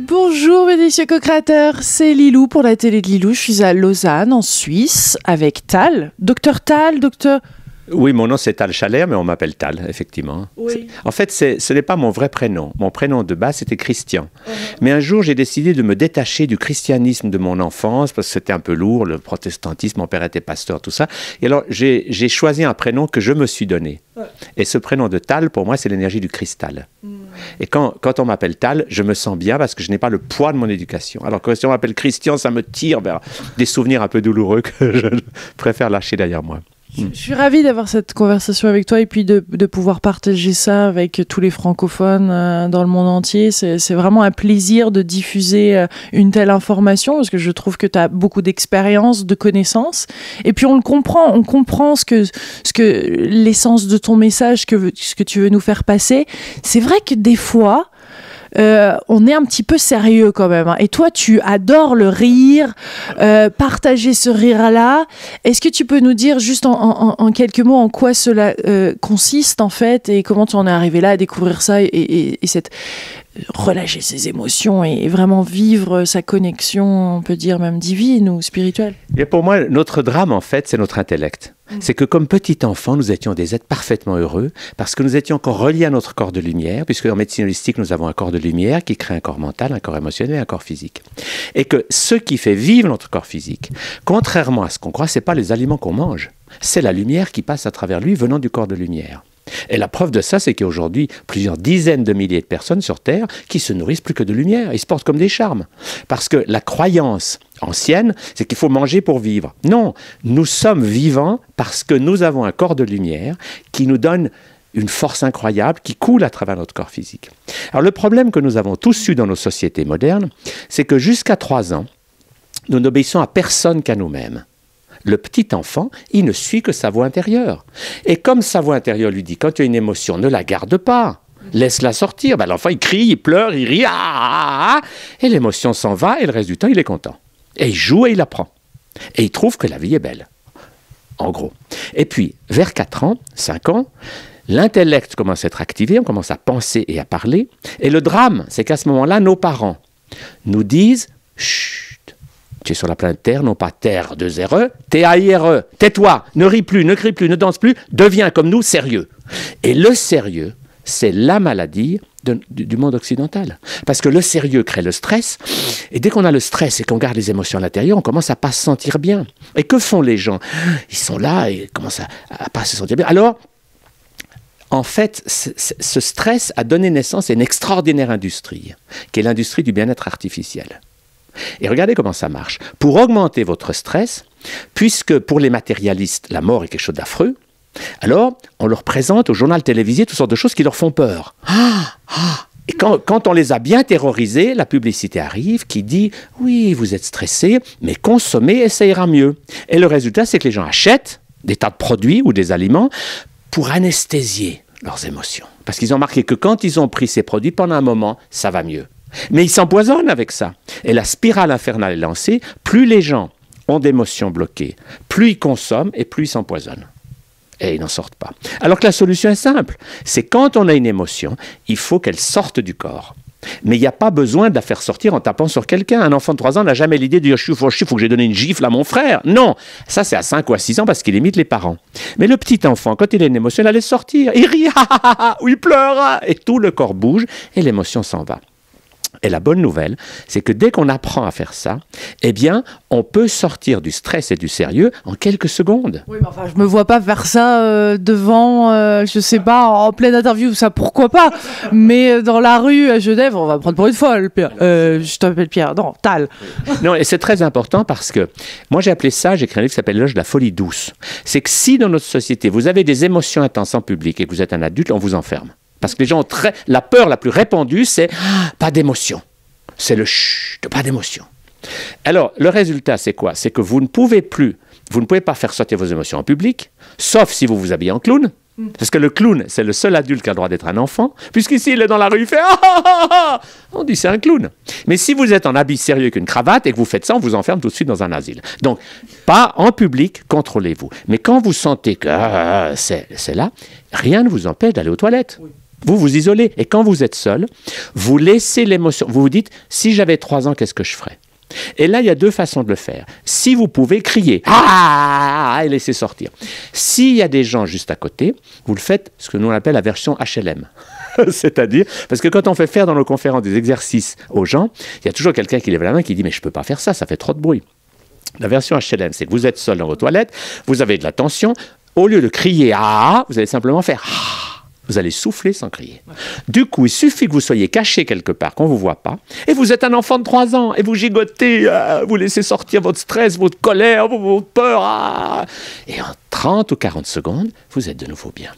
Bonjour mes délicieux co-créateurs, c'est Lilou pour la télé de Lilou. Je suis à Lausanne, en Suisse, avec Tal. Docteur Tal, docteur... Oui, mon nom c'est Tal Chaler, mais on m'appelle Tal, effectivement. Oui. En fait, ce n'est pas mon vrai prénom. Mon prénom de base, c'était Christian. Mais un jour, j'ai décidé de me détacher du christianisme de mon enfance, parce que c'était un peu lourd, le protestantisme, mon père était pasteur, tout ça. Et alors, j'ai choisi un prénom que je me suis donné. Et ce prénom de Tal, pour moi, c'est l'énergie du cristal. Et quand on m'appelle Tal, je me sens bien parce que je n'ai pas le poids de mon éducation. Alors que si on m'appelle Christian, ça me tire vers des souvenirs un peu douloureux que je préfère lâcher derrière moi. Je suis ravie d'avoir cette conversation avec toi et puis de pouvoir partager ça avec tous les francophones dans le monde entier. C'est vraiment un plaisir de diffuser une telle information parce que je trouve que tu as beaucoup d'expérience, de connaissances. Et puis on comprend ce que l'essence de ton message, ce que tu veux nous faire passer. C'est vrai que des fois... on est un petit peu sérieux quand même. Hein. Et toi, tu adores le rire, partager ce rire-là. Est-ce que tu peux nous dire juste en quelques mots en quoi cela consiste en fait et comment tu en es arrivé là à découvrir ça et cette relâcher ses émotions et vraiment vivre sa connexion, on peut dire même divine ou spirituelle? Et pour moi, notre drame en fait, c'est notre intellect. C'est que comme petit enfant, nous étions des êtres parfaitement heureux parce que nous étions encore reliés à notre corps de lumière, puisque en médecine holistique, nous avons un corps de lumière qui crée un corps mental, un corps émotionnel et un corps physique. Et que ce qui fait vivre notre corps physique, contrairement à ce qu'on croit, ce n'est pas les aliments qu'on mange, c'est la lumière qui passe à travers lui venant du corps de lumière. Et la preuve de ça, c'est qu'aujourd'hui, plusieurs dizaines de milliers de personnes sur Terre qui se nourrissent plus que de lumière. Ils se portent comme des charmes. Parce que la croyance ancienne, c'est qu'il faut manger pour vivre. Non, nous sommes vivants parce que nous avons un corps de lumière qui nous donne une force incroyable qui coule à travers notre corps physique. Alors le problème que nous avons tous eu dans nos sociétés modernes, c'est que jusqu'à 3 ans, nous n'obéissons à personne qu'à nous-mêmes. Le petit enfant, il ne suit que sa voix intérieure. Et comme sa voix intérieure lui dit, quand tu as une émotion, ne la garde pas, laisse-la sortir. Ben, l'enfant, il crie, il pleure, il rit, et l'émotion s'en va, et le reste du temps, il est content. Et il joue et il apprend. Et il trouve que la vie est belle, en gros. Et puis, vers 4 ans, 5 ans, l'intellect commence à être activé, on commence à penser et à parler. Et le drame, c'est qu'à ce moment-là, nos parents nous disent « Chut, tu es sur la planète Terre, non pas Terre, 2 R-E, T-A-I-R-E. Tais-toi, ne ris plus, ne crie plus, ne danse plus, deviens comme nous sérieux. » Et le sérieux, c'est la maladie du monde occidental. Parce que le sérieux crée le stress, et dès qu'on a le stress et qu'on garde les émotions à l'intérieur, on commence à pas se sentir bien. Et que font les gens? Ils sont là et commencent à pas se sentir bien. Alors, en fait, ce stress a donné naissance à une extraordinaire industrie, qui est l'industrie du bien-être artificiel. Et regardez comment ça marche. Pour augmenter votre stress, puisque pour les matérialistes, la mort est quelque chose d'affreux, alors on leur présente au journal télévisé toutes sortes de choses qui leur font peur. Et quand on les a bien terrorisés, la publicité arrive qui dit « Oui, vous êtes stressé, mais consommez et ça ira mieux. » Et le résultat, c'est que les gens achètent des tas de produits ou des aliments pour anesthésier leurs émotions. Parce qu'ils ont remarqué que quand ils ont pris ces produits, pendant un moment, ça va mieux. Mais ils s'empoisonnent avec ça. Et la spirale infernale est lancée. Plus les gens ont d'émotions bloquées, plus ils consomment et plus ils s'empoisonnent. Et ils n'en sortent pas. Alors que la solution est simple. C'est quand on a une émotion, il faut qu'elle sorte du corps. Mais il n'y a pas besoin de la faire sortir en tapant sur quelqu'un. Un enfant de 3 ans n'a jamais l'idée de dire « il faut que j'ai donné une gifle à mon frère ». Non, ça c'est à 5 ou à 6 ans parce qu'il imite les parents. Mais le petit enfant, quand il a une émotion, il la laisse sortir. Il rit, ou il pleure, et tout le corps bouge et l'émotion s'en va. Et la bonne nouvelle, c'est que dès qu'on apprend à faire ça, eh bien, on peut sortir du stress et du sérieux en quelques secondes. Oui, mais enfin, je me vois pas faire ça devant, je sais pas, en pleine interview, ça pourquoi pas. Mais dans la rue à Genève, on va me prendre pour une folle, Pierre. Je t'appelle Pierre, non, Tal. Non, et c'est très important parce que moi j'ai appelé ça, j'ai écrit un livre qui s'appelle L'éloge de la folie douce. C'est que si dans notre société, vous avez des émotions intenses en public et que vous êtes un adulte, on vous enferme. Parce que les gens ont la peur la plus répandue, c'est pas d'émotion. C'est le chut, pas d'émotion. Alors, le résultat, c'est quoi? C'est que vous ne pouvez pas faire sortir vos émotions en public, sauf si vous vous habillez en clown. Parce que le clown, c'est le seul adulte qui a le droit d'être un enfant, puisqu'ici, il est dans la rue, il fait ah. On dit c'est un clown. Mais si vous êtes en habit sérieux avec une cravate et que vous faites ça, on vous enferme tout de suite dans un asile. Donc, pas en public, contrôlez-vous. Mais quand vous sentez que c'est là, rien ne vous empêche d'aller aux toilettes. Vous vous isolez. Et quand vous êtes seul, vous laissez l'émotion. Vous vous dites, si j'avais 3 ans, qu'est-ce que je ferais? Et là, il y a 2 façons de le faire. Si vous pouvez crier, ah, et laisser sortir. S'il y a des gens juste à côté, vous le faites, ce que nous on appelle la version HLM. C'est-à-dire, parce que quand on fait faire dans nos conférences des exercices aux gens, il y a toujours quelqu'un qui lève la main qui dit, mais je ne peux pas faire ça, ça fait trop de bruit. La version HLM, c'est que vous êtes seul dans vos toilettes, vous avez de la tension, au lieu de crier ah, vous allez simplement faire ah. Vous allez souffler sans crier. Du coup, il suffit que vous soyez caché quelque part, qu'on ne vous voit pas, et vous êtes un enfant de 3 ans, et vous gigotez, vous laissez sortir votre stress, votre colère, votre peur, et en 30 ou 40 secondes, vous êtes de nouveau bien.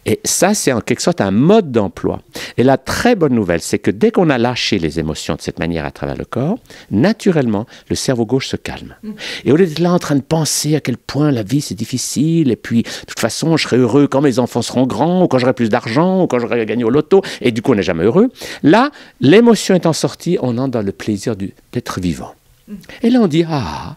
Et ça, c'est en quelque sorte un mode d'emploi. Et la très bonne nouvelle, c'est que dès qu'on a lâché les émotions de cette manière à travers le corps, naturellement, le cerveau gauche se calme. Et au lieu d'être là en train de penser à quel point la vie c'est difficile, et puis de toute façon, je serai heureux quand mes enfants seront grands, ou quand j'aurai plus d'argent, ou quand j'aurai gagné au loto, et du coup, on n'est jamais heureux. Là, l'émotion étant sortie, on entre dans le plaisir d'être vivant. Et là, on dit ah.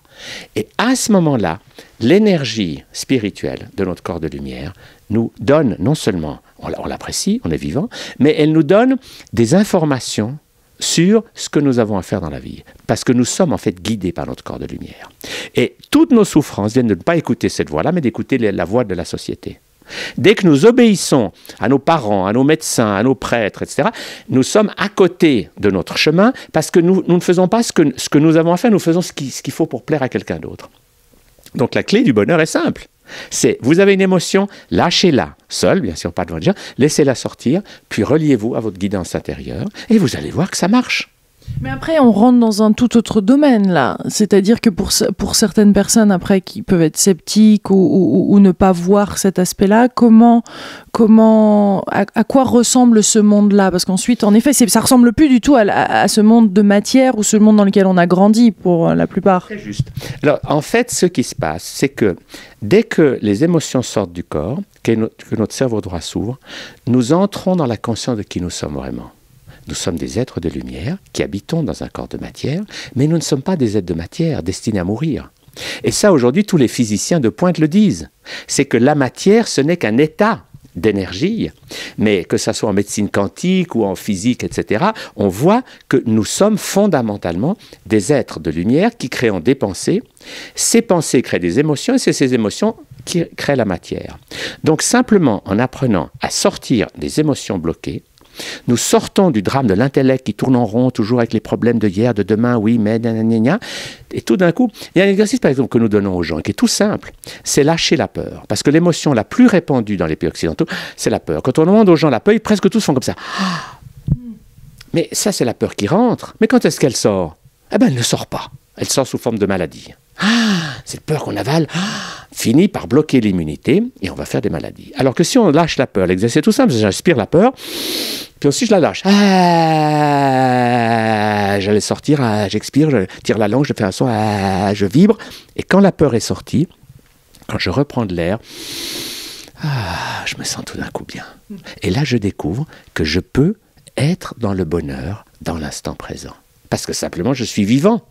Et à ce moment-là, l'énergie spirituelle de notre corps de lumière nous donne, non seulement, on l'apprécie, on est vivant, mais elle nous donne des informations sur ce que nous avons à faire dans la vie. Parce que nous sommes en fait guidés par notre corps de lumière. Et toutes nos souffrances viennent de ne pas écouter cette voix-là, mais d'écouter la voix de la société. Dès que nous obéissons à nos parents, à nos médecins, à nos prêtres, etc., nous sommes à côté de notre chemin parce que nous ne faisons pas ce que nous avons à faire, nous faisons ce qu'il faut pour plaire à quelqu'un d'autre. Donc la clé du bonheur est simple. C'est, vous avez une émotion, lâchez-la, seule, bien sûr, pas devant les gens, laissez-la sortir, puis reliez-vous à votre guidance intérieure, et vous allez voir que ça marche. Mais après, on rentre dans un tout autre domaine, là. C'est-à-dire que pour certaines personnes, après, qui peuvent être sceptiques ou ne pas voir cet aspect-là, à quoi ressemble ce monde-là? Parce qu'ensuite, en effet, ça ressemble plus du tout à ce monde de matière ou ce monde dans lequel on a grandi, pour la plupart. Très juste. Alors, en fait, ce qui se passe, c'est que dès que les émotions sortent du corps, que notre cerveau droit s'ouvre, nous entrons dans la conscience de qui nous sommes vraiment. Nous sommes des êtres de lumière qui habitons dans un corps de matière, mais nous ne sommes pas des êtres de matière destinés à mourir. Et ça, aujourd'hui, tous les physiciens de pointe le disent. C'est que la matière, ce n'est qu'un état d'énergie, mais que ça soit en médecine quantique ou en physique, etc., on voit que nous sommes fondamentalement des êtres de lumière qui créons des pensées. Ces pensées créent des émotions et c'est ces émotions qui créent la matière. Donc simplement en apprenant à sortir des émotions bloquées, nous sortons du drame de l'intellect qui tourne en rond, toujours avec les problèmes de hier, de demain, oui, mais, gna. Et tout d'un coup, il y a un exercice, par exemple, que nous donnons aux gens, qui est tout simple, c'est lâcher la peur. Parce que l'émotion la plus répandue dans les pays occidentaux, c'est la peur. Quand on demande aux gens la peur, presque tous font comme ça. Mais ça, c'est la peur qui rentre. Mais quand est-ce qu'elle sort? Eh bien, elle ne sort pas. Elle sort sous forme de maladie. Cette peur qu'on avale finit par bloquer l'immunité et on va faire des maladies. Alors que si on lâche la peur, l'exercice est tout simple, j'inspire la peur, puis aussi je la lâche. Je laisse sortir, j'expire, je tire la langue, je fais un son, je vibre. Et quand la peur est sortie, quand je reprends de l'air, je me sens tout d'un coup bien. Et là, je découvre que je peux être dans le bonheur, dans l'instant présent. Parce que simplement, je suis vivant.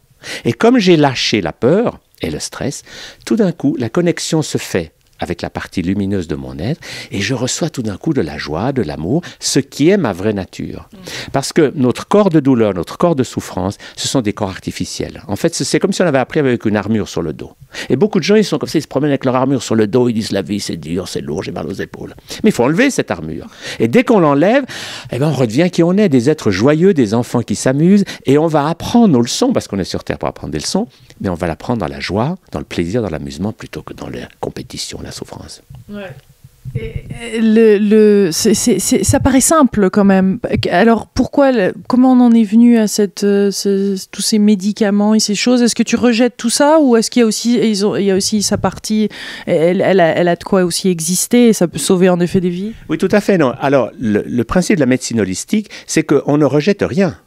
Et comme j'ai lâché la peur et le stress, tout d'un coup, la connexion se fait avec la partie lumineuse de mon être et je reçois tout d'un coup de la joie, de l'amour, ce qui est ma vraie nature. Parce que notre corps de douleur, notre corps de souffrance, ce sont des corps artificiels. En fait, c'est comme si on avait appris avec une armure sur le dos. Et beaucoup de gens, ils sont comme ça, ils se promènent avec leur armure sur le dos, ils disent la vie c'est dur, c'est lourd, j'ai mal aux épaules. Mais il faut enlever cette armure. Et dès qu'on l'enlève, eh ben, on redevient qui on est, des êtres joyeux, des enfants qui s'amusent et on va apprendre nos leçons, parce qu'on est sur Terre pour apprendre des leçons, mais on va l'apprendre dans la joie, dans le plaisir, dans l'amusement, plutôt que dans la compétition, la souffrance. Ouais. Ça paraît simple quand même. Alors comment on en est venu à tous ces médicaments et ces choses? Est-ce que tu rejettes tout ça ou est-ce qu'il y a aussi, il y a aussi sa partie, elle a de quoi aussi exister et ça peut sauver en effet des vies? Oui, tout à fait. Non. Alors le principe de la médecine holistique, c'est qu'on ne rejette rien.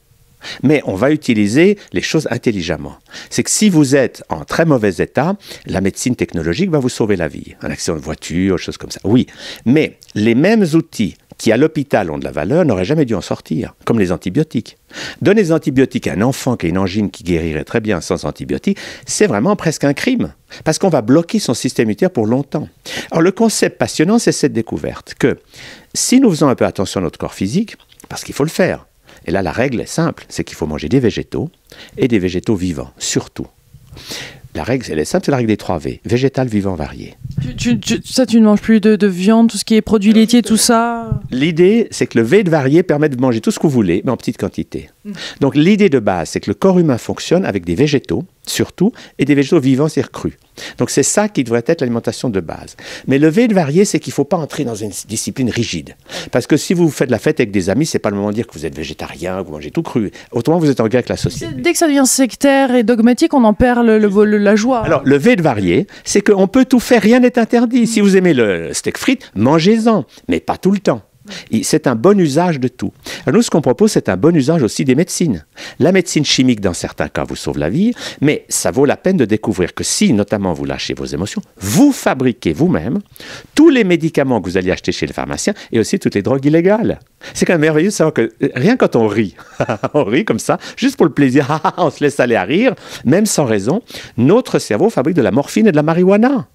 Mais on va utiliser les choses intelligemment. C'est que si vous êtes en très mauvais état, la médecine technologique va vous sauver la vie. Un accident de voiture, choses comme ça. Oui, mais les mêmes outils qui à l'hôpital ont de la valeur n'auraient jamais dû en sortir, comme les antibiotiques. Donner des antibiotiques à un enfant qui a une angine qui guérirait très bien sans antibiotiques, c'est vraiment presque un crime, parce qu'on va bloquer son système immunitaire pour longtemps. Alors le concept passionnant, c'est cette découverte que si nous faisons un peu attention à notre corps physique, parce qu'il faut le faire, et là la règle est simple, c'est qu'il faut manger des végétaux et des végétaux vivants, surtout. La règle, elle est simple, c'est la règle des 3 V, végétal, vivant, varié. Tu ne manges plus de viande, tout ce qui est produits laitiers, tout ça? L'idée, c'est que le V de varié permet de manger tout ce que vous voulez, mais en petite quantité. Donc l'idée de base, c'est que le corps humain fonctionne avec des végétaux, surtout, et des végétaux vivants, c'est-à-dire crus. Donc c'est ça qui devrait être l'alimentation de base. Mais le V de varié, c'est qu'il ne faut pas entrer dans une discipline rigide. Parce que si vous faites la fête avec des amis, c'est pas le moment de dire que vous êtes végétarien, que vous mangez tout cru. Autrement, vous êtes en guerre avec la société. Dès que ça devient sectaire et dogmatique, on en perd la joie. Alors, le V de varié, c'est qu'on peut tout faire, rien n'est interdit. Si vous aimez le steak frites, mangez-en, mais pas tout le temps. C'est un bon usage de tout. Alors nous, ce qu'on propose, c'est un bon usage aussi des médecines. La médecine chimique, dans certains cas, vous sauve la vie, mais ça vaut la peine de découvrir que si, notamment, vous lâchez vos émotions, vous fabriquez vous-même tous les médicaments que vous allez acheter chez le pharmacien et aussi toutes les drogues illégales. C'est quand même merveilleux de savoir que rien quand on rit comme ça, juste pour le plaisir, on se laisse aller à rire, même sans raison, notre cerveau fabrique de la morphine et de la marijuana.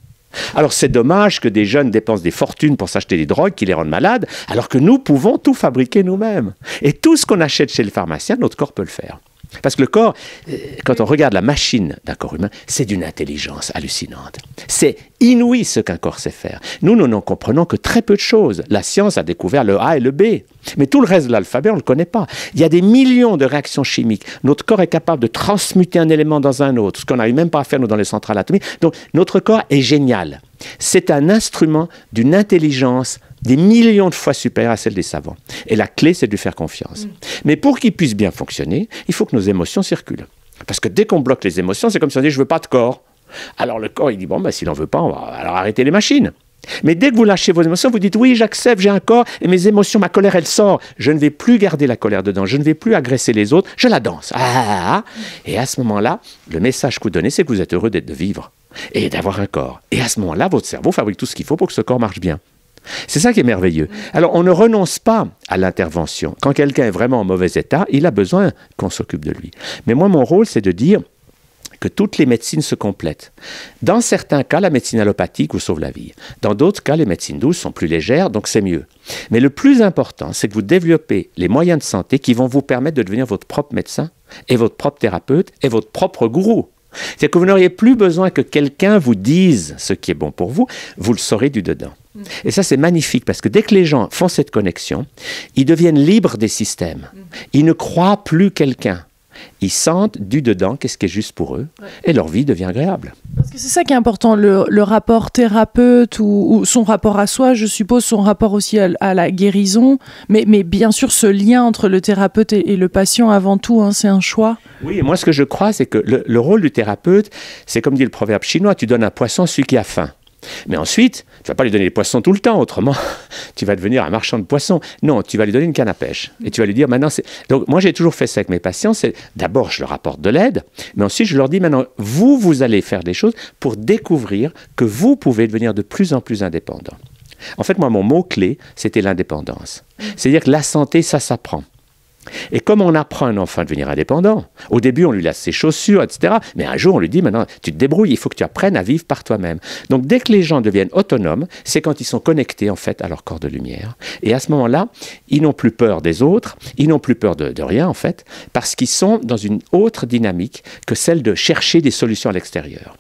Alors c'est dommage que des jeunes dépensent des fortunes pour s'acheter des drogues qui les rendent malades, alors que nous pouvons tout fabriquer nous-mêmes. Et tout ce qu'on achète chez le pharmacien, notre corps peut le faire. Parce que le corps, quand on regarde la machine d'un corps humain, c'est d'une intelligence hallucinante. C'est inouï ce qu'un corps sait faire. Nous n'en comprenons que très peu de choses. La science a découvert le A et le B. Mais tout le reste de l'alphabet, on ne le connaît pas. Il y a des millions de réactions chimiques. Notre corps est capable de transmuter un élément dans un autre, ce qu'on n'arrive même pas à faire nous dans les centrales atomiques. Donc notre corps est génial. C'est un instrument d'une intelligence des millions de fois supérieure à celle des savants. Et la clé, c'est de lui faire confiance. Mais pour qu'il puisse bien fonctionner, il faut que nos émotions circulent. Parce que dès qu'on bloque les émotions, c'est comme si on dit « je veux pas de corps ». Alors le corps, il dit « bon, ben, s'il n'en veut pas, on va alors arrêter les machines ». Mais dès que vous lâchez vos émotions, vous dites « oui, j'accepte, j'ai un corps, et mes émotions, ma colère, elle sort. Je ne vais plus garder la colère dedans, je ne vais plus agresser les autres, je la danse. » Et à ce moment-là, le message que vous donnez, c'est que vous êtes heureux de vivre et d'avoir un corps. Et à ce moment-là, votre cerveau fabrique tout ce qu'il faut pour que ce corps marche bien. C'est ça qui est merveilleux. Alors, on ne renonce pas à l'intervention. Quand quelqu'un est vraiment en mauvais état, il a besoin qu'on s'occupe de lui. Mais moi, mon rôle, c'est de dire que toutes les médecines se complètent. Dans certains cas, la médecine allopathique vous sauve la vie. Dans d'autres cas, les médecines douces sont plus légères, donc c'est mieux. Mais le plus important, c'est que vous développez les moyens de santé qui vont vous permettre de devenir votre propre médecin et votre propre thérapeute et votre propre gourou. C'est-à-dire que vous n'auriez plus besoin que quelqu'un vous dise ce qui est bon pour vous, vous le saurez du dedans. Et ça, c'est magnifique, parce que dès que les gens font cette connexion, ils deviennent libres des systèmes. Ils ne croient plus quelqu'un. Ils sentent du dedans qu'est-ce qui est juste pour eux, et leur vie devient agréable. Parce que c'est ça qui est important, le rapport thérapeute ou son rapport à soi, je suppose, son rapport aussi à la guérison, mais bien sûr ce lien entre le thérapeute et le patient avant tout, hein, c'est un choix. Oui, et moi ce que je crois, c'est que le rôle du thérapeute, c'est comme dit le proverbe chinois, tu donnes un poisson à celui qui a faim. Mais ensuite, tu ne vas pas lui donner des poissons tout le temps, autrement, tu vas devenir un marchand de poissons. Non, tu vas lui donner une canne à pêche. Et tu vas lui dire, maintenant, c'est... Donc, moi, j'ai toujours fait ça avec mes patients. C'est d'abord, je leur apporte de l'aide, mais ensuite, je leur dis, maintenant, vous allez faire des choses pour découvrir que vous pouvez devenir de plus en plus indépendant. En fait, moi, mon mot-clé, c'était l'indépendance. C'est-à-dire que la santé, ça s'apprend. Et comme on apprend un enfant à devenir indépendant, au début on lui laisse ses chaussures, etc. Mais un jour on lui dit maintenant tu te débrouilles, il faut que tu apprennes à vivre par toi-même. Donc dès que les gens deviennent autonomes, c'est quand ils sont connectés en fait à leur corps de lumière. Et à ce moment-là, ils n'ont plus peur des autres, ils n'ont plus peur de rien en fait, parce qu'ils sont dans une autre dynamique que celle de chercher des solutions à l'extérieur.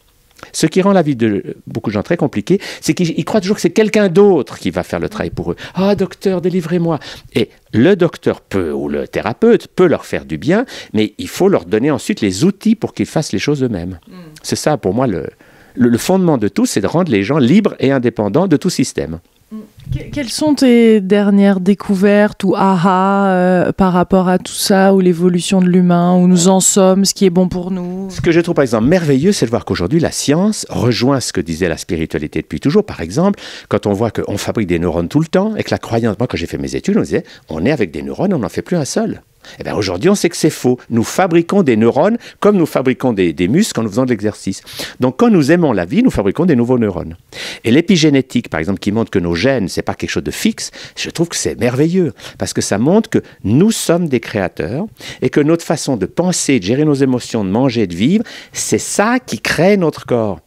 Ce qui rend la vie de beaucoup de gens très compliquée, c'est qu'ils croient toujours que c'est quelqu'un d'autre qui va faire le travail pour eux. « Ah, docteur, délivrez-moi » Et le docteur peut, ou le thérapeute peut leur faire du bien, mais il faut leur donner ensuite les outils pour qu'ils fassent les choses eux-mêmes. C'est ça, pour moi, le fondement de tout, c'est de rendre les gens libres et indépendants de tout système. Quelles sont tes dernières découvertes ou par rapport à tout ça, ou l'évolution de l'humain, où nous en sommes, ce qui est bon pour nous? Ce que je trouve par exemple merveilleux, c'est de voir qu'aujourd'hui la science rejoint ce que disait la spiritualité depuis toujours. Par exemple, quand on voit qu'on fabrique des neurones tout le temps et que la croyance, moi quand j'ai fait mes études, on disait on est avec des neurones, on n'en fait plus un seul. Eh bien, aujourd'hui, on sait que c'est faux. Nous fabriquons des neurones comme nous fabriquons des muscles en nous faisant de l'exercice. Donc, quand nous aimons la vie, nous fabriquons des nouveaux neurones. Et l'épigénétique, par exemple, qui montre que nos gènes, c'est pas quelque chose de fixe, je trouve que c'est merveilleux. Parce que ça montre que nous sommes des créateurs et que notre façon de penser, de gérer nos émotions, de manger, de vivre, c'est ça qui crée notre corps.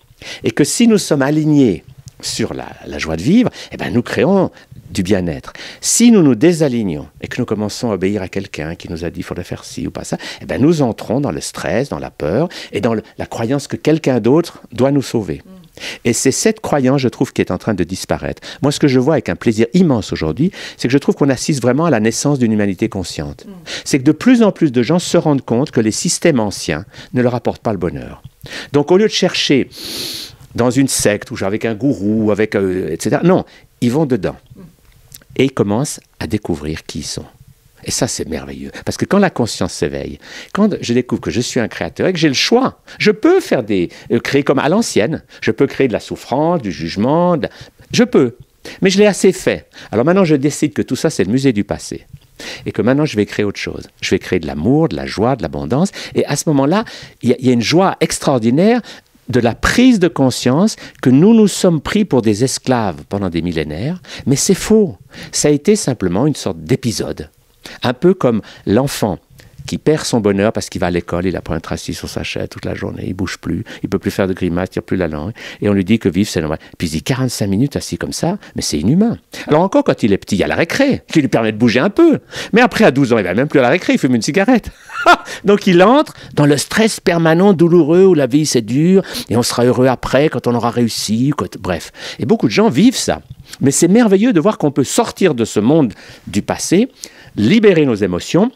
Et que si nous sommes alignés sur la joie de vivre, eh ben, nous créons du bien-être. Si nous nous désalignons et que nous commençons à obéir à quelqu'un qui nous a dit qu'il faudrait faire ci ou pas ça, eh ben, nous entrons dans le stress, dans la peur et dans la croyance que quelqu'un d'autre doit nous sauver. Et c'est cette croyance, je trouve, qui est en train de disparaître. Moi, ce que je vois avec un plaisir immense aujourd'hui, c'est que je trouve qu'on assiste vraiment à la naissance d'une humanité consciente. C'est que de plus en plus de gens se rendent compte que les systèmes anciens ne leur apportent pas le bonheur. Donc, au lieu de chercher dans une secte, ou avec un gourou, etc., non, ils vont dedans. Et ils commencent à découvrir qui ils sont. Et ça, c'est merveilleux. Parce que quand la conscience s'éveille, quand je découvre que je suis un créateur et que j'ai le choix, je peux créer comme à l'ancienne. Je peux créer de la souffrance, du jugement. Je peux. Mais je l'ai assez fait. Alors maintenant, je décide que tout ça, c'est le musée du passé. Et que maintenant, je vais créer autre chose. Je vais créer de l'amour, de la joie, de l'abondance. Et à ce moment-là, il y a une joie extraordinaire de la prise de conscience que nous sommes pris pour des esclaves pendant des millénaires, mais c'est faux. Ça a été simplement une sorte d'épisode. Un peu comme l'enfant qui perd son bonheur parce qu'il va à l'école, il apprend à être assis sur sa chaise toute la journée, il ne bouge plus, il ne peut plus faire de grimaces, il ne tire plus la langue, et on lui dit que vivre c'est normal. Puis il dit 45 minutes assis comme ça, mais c'est inhumain. Alors encore quand il est petit, il y a la récré, qui lui permet de bouger un peu. Mais après à 12 ans, il ne va même plus à la récré, il fume une cigarette. Donc il entre dans le stress permanent, douloureux, où la vie c'est dur, et on sera heureux après quand on aura réussi, bref. Et beaucoup de gens vivent ça. Mais c'est merveilleux de voir qu'on peut sortir de ce monde du passé, libérer nos émotions,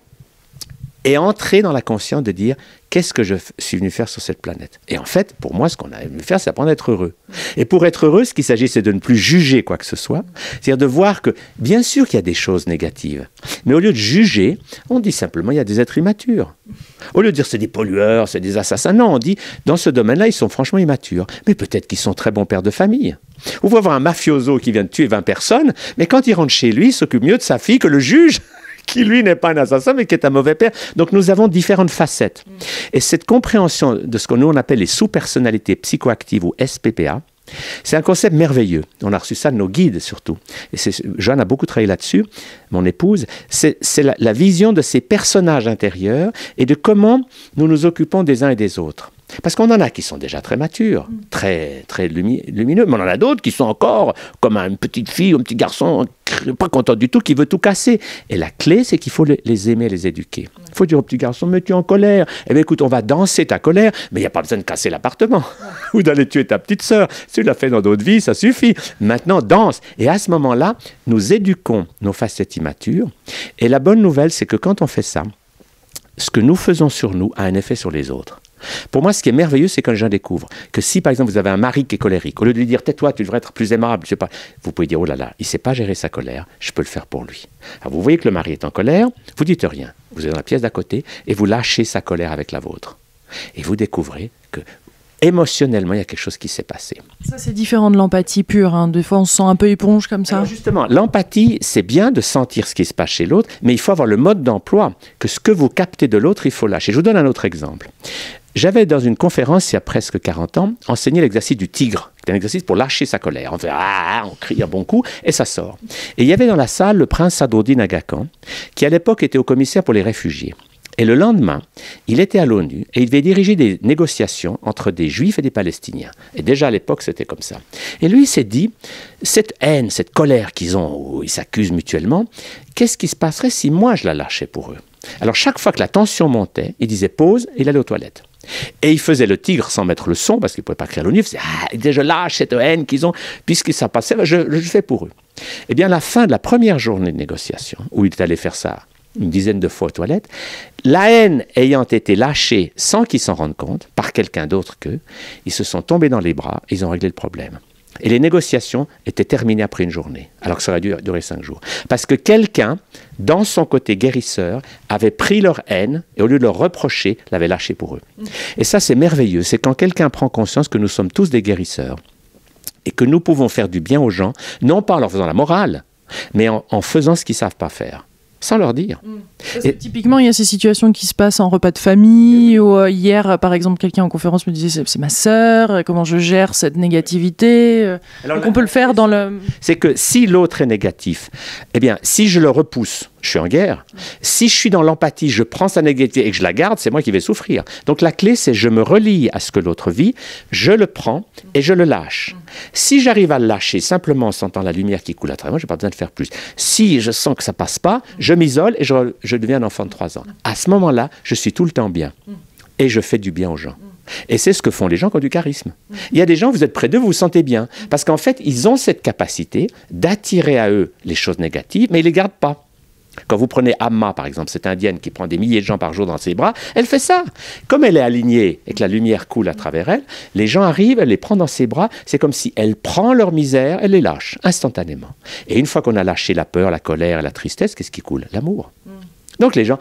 et entrer dans la conscience de dire qu'est-ce que je suis venu faire sur cette planète. Et en fait, pour moi, ce qu'on a venu faire, c'est apprendre à être heureux. Et pour être heureux, ce qu'il s'agit, c'est de ne plus juger quoi que ce soit. C'est-à-dire de voir que, bien sûr qu'il y a des choses négatives, mais au lieu de juger, on dit simplement il y a des êtres immatures. Au lieu de dire c'est des pollueurs, c'est des assassins, non, on dit dans ce domaine-là, ils sont franchement immatures. Mais peut-être qu'ils sont très bons pères de famille. Ou vous voir un mafioso qui vient de tuer 20 personnes, mais quand il rentre chez lui, il s'occupe mieux de sa fille que le juge qui lui n'est pas un assassin, mais qui est un mauvais père. Donc nous avons différentes facettes. Et cette compréhension de ce que nous on appelle les sous-personnalités psychoactives ou SPPA, c'est un concept merveilleux. On a reçu ça de nos guides surtout. Et Jeanne a beaucoup travaillé là-dessus, mon épouse. C'est la vision de ces personnages intérieurs et de comment nous nous occupons des uns et des autres. Parce qu'on en a qui sont déjà très matures, très lumineux, mais on en a d'autres qui sont encore comme une petite fille ou un petit garçon pas content du tout, qui veut tout casser. Et la clé, c'est qu'il faut les aimer, les éduquer. Il faut dire au petit garçon, mais tu es en colère. Eh bien écoute, on va danser ta colère, mais il n'y a pas besoin de casser l'appartement ou d'aller tuer ta petite sœur. Si tu l'as fait dans d'autres vies, ça suffit. Maintenant, danse. Et à ce moment-là, nous éduquons nos facettes immatures. Et la bonne nouvelle, c'est que quand on fait ça, ce que nous faisons sur nous a un effet sur les autres. Pour moi, ce qui est merveilleux, c'est quand les gens découvrent que si, par exemple, vous avez un mari qui est colérique, au lieu de lui dire « tais-toi, tu devrais être plus aimable », je sais pas, vous pouvez dire « oh là là, il ne sait pas gérer sa colère, je peux le faire pour lui ». Alors vous voyez que le mari est en colère, vous dites rien, vous êtes dans la pièce d'à côté et vous lâchez sa colère avec la vôtre. Et vous découvrez que émotionnellement, il y a quelque chose qui s'est passé. Ça, c'est différent de l'empathie pure. Hein. Des fois, on se sent un peu éponge comme ça. Alors justement, l'empathie, c'est bien de sentir ce qui se passe chez l'autre, mais il faut avoir le mode d'emploi, que ce que vous captez de l'autre, il faut lâcher. Je vous donne un autre exemple. J'avais, dans une conférence, il y a presque 40 ans, enseigné l'exercice du tigre. C'est un exercice pour lâcher sa colère. On fait « ah », on crie un bon coup, et ça sort. Et il y avait dans la salle le prince Sadruddin Aga Khan, qui à l'époque était au commissaire pour les réfugiés. Et le lendemain, il était à l'ONU et il devait diriger des négociations entre des Juifs et des Palestiniens. Et déjà à l'époque, c'était comme ça. Et lui, il s'est dit, cette haine, cette colère qu'ils ont, où ils s'accusent mutuellement, qu'est-ce qui se passerait si moi je la lâchais pour eux? Alors chaque fois que la tension montait, il disait pause et il allait aux toilettes. Et il faisait le tigre sans mettre le son, parce qu'il ne pouvait pas crier à l'ONU, il faisait « ah, je lâche cette haine qu'ils ont, puisque ça passait, je le fais pour eux ». Eh bien, à la fin de la première journée de négociation, où il est allé faire ça une dizaine de fois aux toilettes, la haine ayant été lâchée sans qu'ils s'en rendent compte, par quelqu'un d'autre qu'eux, ils se sont tombés dans les bras et ils ont réglé le problème. Et les négociations étaient terminées après une journée, alors que ça aurait dû durer 5 jours. Parce que quelqu'un, dans son côté guérisseur, avait pris leur haine et au lieu de leur reprocher, l'avait lâché pour eux. Et ça, c'est merveilleux. C'est quand quelqu'un prend conscience que nous sommes tous des guérisseurs et que nous pouvons faire du bien aux gens, non pas en leur faisant la morale, mais en faisant ce qu'ils ne savent pas faire. sans leur dire. Parce que typiquement, il y a ces situations qui se passent en repas de famille, ou hier, par exemple, quelqu'un en conférence me disait c'est ma sœur, comment je gère cette négativité. Alors, donc on peut le faire dans le... C'est que si l'autre est négatif, eh bien, si je le repousse, je suis en guerre. Si je suis dans l'empathie, je prends sa négativité et que je la garde, c'est moi qui vais souffrir. Donc la clé, c'est je me relie à ce que l'autre vit, je le prends et je le lâche. Si j'arrive à le lâcher simplement en sentant la lumière qui coule à travers moi, je n'ai pas besoin de faire plus. Si je sens que ça ne passe pas, je m'isole et je deviens un enfant de 3 ans. À ce moment-là, je suis tout le temps bien et je fais du bien aux gens. Et c'est ce que font les gens qui ont du charisme. Il y a des gens, vous êtes près d'eux, vous vous sentez bien. Parce qu'en fait, ils ont cette capacité d'attirer à eux les choses négatives, mais ils ne les gardent pas. Quand vous prenez Amma, par exemple, cette indienne qui prend des milliers de gens par jour dans ses bras, elle fait ça. Comme elle est alignée et que la lumière coule à travers elle, les gens arrivent, elle les prend dans ses bras. C'est comme si elle prend leur misère, elle les lâche instantanément. Et une fois qu'on a lâché la peur, la colère et la tristesse, qu'est-ce qui coule? L'amour. Donc les gens,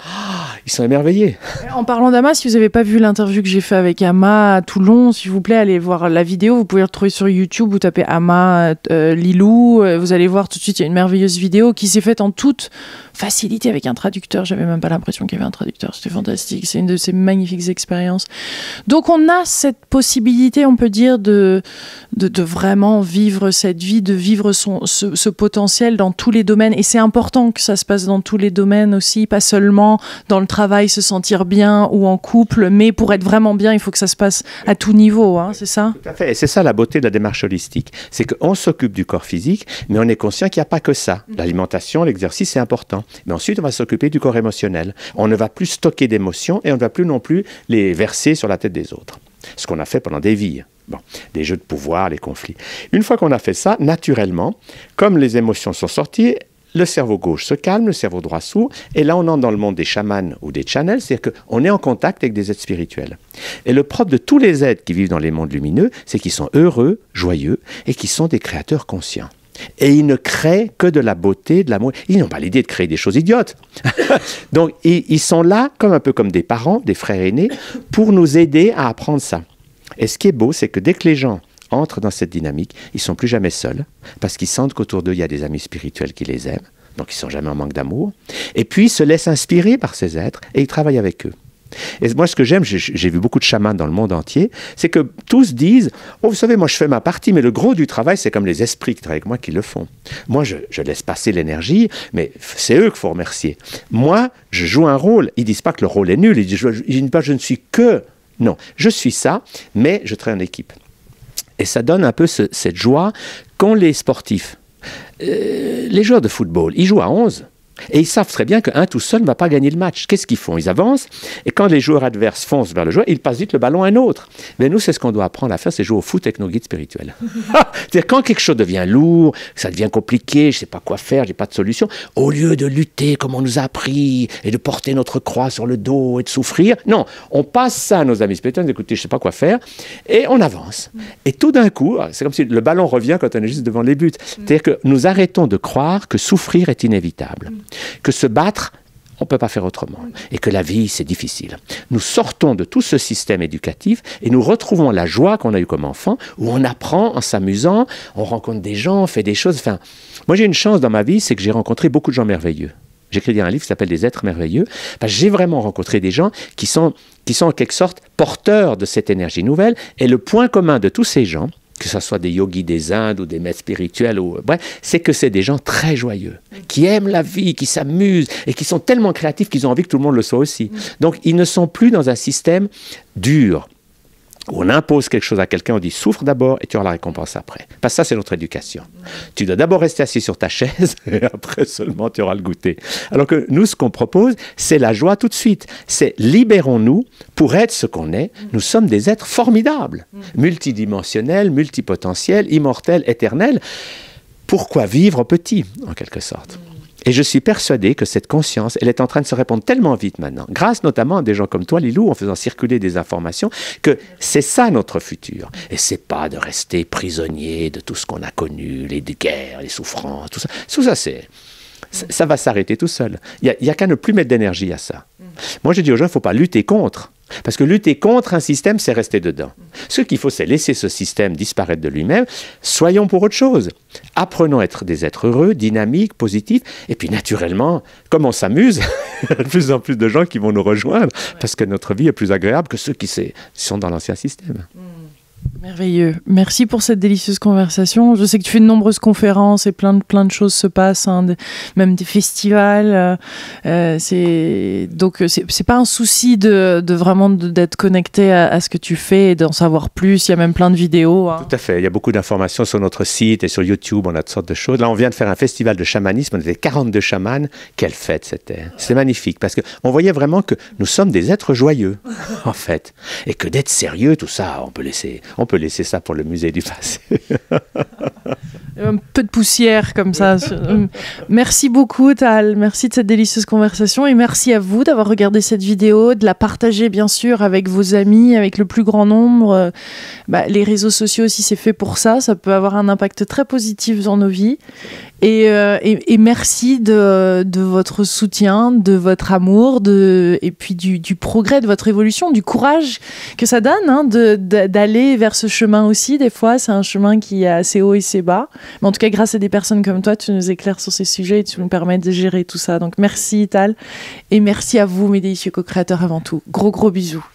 ils sont émerveillés. En parlant d'Ama, si vous n'avez pas vu l'interview que j'ai fait avec Ama à Toulon, s'il vous plaît, allez voir la vidéo. Vous pouvez la retrouver sur YouTube. Vous tapez Ama Lilou. Vous allez voir tout de suite, il y a une merveilleuse vidéo qui s'est faite en toute facilité avec un traducteur. J'avais même pas l'impression qu'il y avait un traducteur. C'était fantastique. C'est une de ces magnifiques expériences. Donc on a cette possibilité, on peut dire, de vraiment vivre cette vie, de vivre ce potentiel dans tous les domaines. Et c'est important que ça se passe dans tous les domaines aussi, pas seulement dans le travail, se sentir bien ou en couple, mais pour être vraiment bien, il faut que ça se passe à tout niveau, hein, c'est ça? Tout à fait. Et c'est ça la beauté de la démarche holistique. C'est qu'on s'occupe du corps physique, mais on est conscient qu'il n'y a pas que ça. L'alimentation, l'exercice, c'est important. Mais ensuite, on va s'occuper du corps émotionnel. On ne va plus stocker d'émotions et on ne va plus non plus les verser sur la tête des autres. Ce qu'on a fait pendant des vies. Bon, les jeux de pouvoir, les conflits. Une fois qu'on a fait ça, naturellement, comme les émotions sont sorties, le cerveau gauche se calme, le cerveau droit s'ouvre, et là on entre dans le monde des chamans ou des channels, c'est-à-dire qu'on est en contact avec des êtres spirituels. Et le propre de tous les êtres qui vivent dans les mondes lumineux, c'est qu'ils sont heureux, joyeux, et qu'ils sont des créateurs conscients. Et ils ne créent que de la beauté, de l'amour. Ils n'ont pas l'idée de créer des choses idiotes. Donc ils sont là, comme un peu comme des parents, des frères aînés, pour nous aider à apprendre ça. Et ce qui est beau, c'est que dès que les gens entrent dans cette dynamique, ils ne sont plus jamais seuls, parce qu'ils sentent qu'autour d'eux, il y a des amis spirituels qui les aiment, donc ils ne sont jamais en manque d'amour, et puis ils se laissent inspirer par ces êtres, et ils travaillent avec eux. Et moi, ce que j'aime, j'ai vu beaucoup de chamans dans le monde entier, c'est que tous disent « Oh, vous savez, moi, je fais ma partie, mais le gros du travail, c'est comme les esprits qui travaillent avec moi qui le font. Moi, je laisse passer l'énergie, mais c'est eux qu'il faut remercier. Moi, je joue un rôle. Ils ne disent pas que le rôle est nul, ils disent pas « Je ne suis que... » Non, je suis ça, mais je travaille en équipe. Et ça donne un peu cette joie qu'ont les sportifs. Les joueurs de football, ils jouent à 11. Et ils savent très bien qu'un tout seul ne va pas gagner le match. Qu'est-ce qu'ils font? Ils avancent, et quand les joueurs adverses foncent vers le joueur, ils passent vite le ballon à un autre. Mais nous, c'est ce qu'on doit apprendre à faire, c'est jouer au foot avec nos guides spirituels. C'est-à-dire, quand quelque chose devient lourd, ça devient compliqué, je ne sais pas quoi faire, je n'ai pas de solution, au lieu de lutter comme on nous a appris, et de porter notre croix sur le dos et de souffrir, non, on passe ça à nos amis spirituels, écoutez, je ne sais pas quoi faire, et on avance. Et tout d'un coup, c'est comme si le ballon revient quand on est juste devant les buts. C'est-à-dire que nous arrêtons de croire que souffrir est inévitable. Que se battre, on ne peut pas faire autrement. Et que la vie, c'est difficile. Nous sortons de tout ce système éducatif et nous retrouvons la joie qu'on a eue comme enfant, où on apprend en s'amusant, on rencontre des gens, on fait des choses. Enfin, moi, j'ai une chance dans ma vie, c'est que j'ai rencontré beaucoup de gens merveilleux. J'ai écrit un livre qui s'appelle « Des êtres merveilleux ». J'ai vraiment rencontré des gens qui sont en quelque sorte porteurs de cette énergie nouvelle. Et le point commun de tous ces gens, que ce soit des yogis des Indes ou des maîtres spirituels, bref, c'est que c'est des gens très joyeux, qui aiment la vie, qui s'amusent et qui sont tellement créatifs qu'ils ont envie que tout le monde le soit aussi. Donc, ils ne sont plus dans un système dur, où on impose quelque chose à quelqu'un, on dit souffre d'abord et tu auras la récompense après. Parce que ça, c'est notre éducation. Tu dois d'abord rester assis sur ta chaise et après seulement tu auras le goûter. Alors que nous, ce qu'on propose, c'est la joie tout de suite. C'est libérons-nous pour être ce qu'on est. Nous sommes des êtres formidables, multidimensionnels, multipotentiels, immortels, éternels. Pourquoi vivre petit, en quelque sorte ? Et je suis persuadé que cette conscience, elle est en train de se répandre tellement vite maintenant, grâce notamment à des gens comme toi, Lilou, en faisant circuler des informations, que c'est ça notre futur. Et c'est pas de rester prisonnier de tout ce qu'on a connu, les guerres, les souffrances, tout ça. Tout ça, ça va s'arrêter tout seul. Il n'y a qu'à ne plus mettre d'énergie à ça. Moi, je dis aux gens, il ne faut pas lutter contre. Parce que lutter contre un système, c'est rester dedans. Ce qu'il faut, c'est laisser ce système disparaître de lui-même. Soyons pour autre chose. Apprenons à être des êtres heureux, dynamiques, positifs. Et puis, naturellement, comme on s'amuse, il y a de plus en plus de gens qui vont nous rejoindre parce que notre vie est plus agréable que ceux qui sont dans l'ancien système. Merveilleux. Merci pour cette délicieuse conversation. Je sais que tu fais de nombreuses conférences et plein de choses se passent, hein, même des festivals. Donc c'est pas un souci de vraiment d'être connecté à ce que tu fais et d'en savoir plus. Il y a même plein de vidéos. Hein. Tout à fait. Il y a beaucoup d'informations sur notre site et sur YouTube. On a toutes sortes de choses. Là, on vient de faire un festival de chamanisme. On était 42 chamans. Quelle fête c'était. C'était magnifique parce qu'on voyait vraiment que nous sommes des êtres joyeux, en fait. Et que d'être sérieux, tout ça, on peut laisser ça pour le musée du passé. Un peu de poussière comme ça. Merci beaucoup, Tal. Merci de cette délicieuse conversation et merci à vous d'avoir regardé cette vidéo, de la partager bien sûr avec vos amis, avec le plus grand nombre. Les réseaux sociaux aussi, c'est fait pour ça. Ça peut avoir un impact très positif dans nos vies. Et merci de votre soutien, de votre amour, et puis du progrès, de votre évolution, du courage que ça donne, hein, d'aller vers ce chemin aussi. Des fois, c'est un chemin qui est assez haut et assez bas. Mais en tout cas, grâce à des personnes comme toi, tu nous éclaires sur ces sujets et tu nous permets de gérer tout ça. Donc merci, Tal. Et merci à vous, mes délicieux co-créateurs, avant tout. Gros bisous.